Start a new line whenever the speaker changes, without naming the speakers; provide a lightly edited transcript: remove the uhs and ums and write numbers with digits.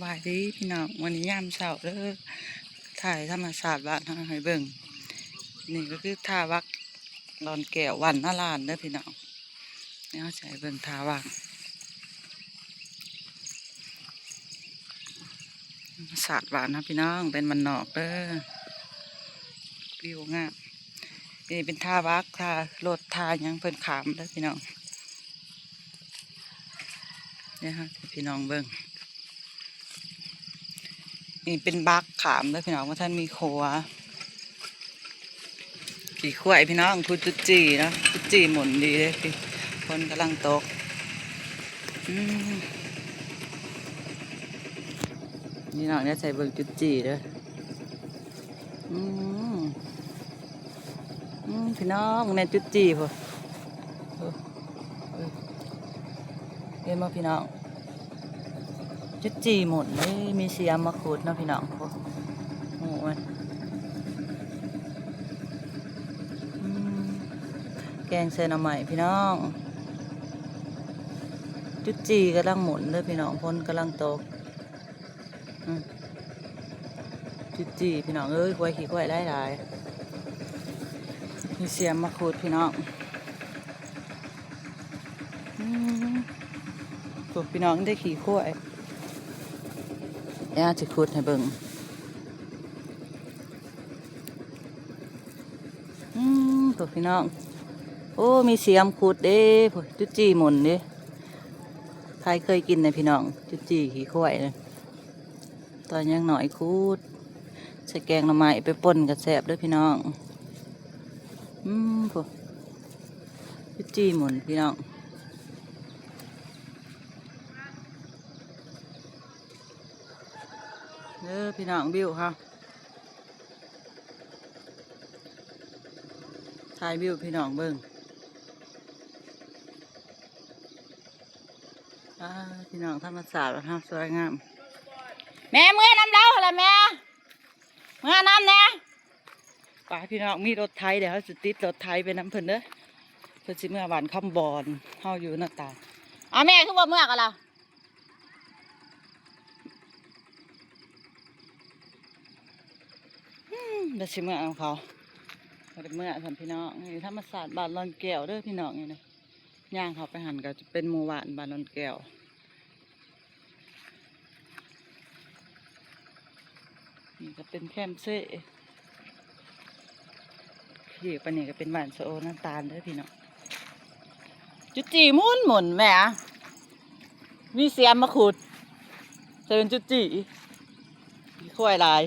บายดีพี่น้องวันนี้ยามเช้าเด้อถ่ายธรรมชาติบ้านให้เบิ่งนี่ก็คือท่าวักดอนแก้ววันนาลานเด้อพี่น้องนี่เอาใจเบิ่งท่าวักศาสตร์บ้านนะพี่น้องเป็นมันนอกเด้อวิวงามนี่เป็นท่าวักท่ารถท่ายังเพิ่นขามเด้อพี่น้องนี่ฮะพี่น้องเบิ่งนี่เป็นบักขามแล้วพี่น้องว่าท่านมีขัวขี่ขวายพี่น้องคุณจุดจีนะจุดจีหมุนดีเลยพี่คนกำลังตกนี่น้องเนี่ยใส่เบิ่งจุดจีเด้อพี่น้องเนี่ยจุดจีพอเห็นไหมพี่น้องจุดจีหมุนเลยมีเสียมมาขูดนะพี่น้องพอโอ้ยแกงเซนเอาใหม่พี่น้องจุดจีกำลังหมุนเลยพี่น้องพ้นกำลังตกจุดจีพี่น้องเอ้ยกล้วยขี้กล้วยหลายมีเสียมมาขูดพี่น้องพวกพี่น้องได้ขี้กล้วยแล้วจะขูดให้เบิ่งพวกพี่น้องโอ้มีเสียมขูดเด้พวกจุดจีหมุนเด้ใครเคยกินนะพี่น้องจุดจีขี้กล้วยเลยตอนยังหน่อยขูดใส่แกงหน่อไม้ไปป่นกระแสบด้วยพี่น้องพวกจุดจีหมุนพี่น้องพี่น้องบิวค่ะถ่ายบิวพี่น้องเบิ่งพี่น้องธรรมศาสตร์นะสวยงามแม่เมื่อน้ำเล้าอะไรแม่เมื่อน้ำเนี่ยป่าพี่น้องมีรถไถเดี๋ยวเขาจะติดรถไถไปน้ำเพิ่นเด้อเพิ่นสิเมื่อวานคำบอลเฮาอยู่หน้าตาแม่คือว่าเมื่อกันล่ะเดี๋ยวสิเมื่อเอาเขาเมื่อทำพี่น้องนี่ธรรมศาสตร์บ้านลอนแก้วเด้อพี่น้องนี่นะย่างเขาไปหันก็จะเป็นหมู่บ้านบ้านลอนแก้วนี่ก็เป็นแคมเซ่พี่ปนี่ก็เป็นบ้านโซน้ำตาลเด้อพี่น้องจุดจีหมุนแม่มีเสียมมาขุดจะเป็นจุดจีค่อยลาย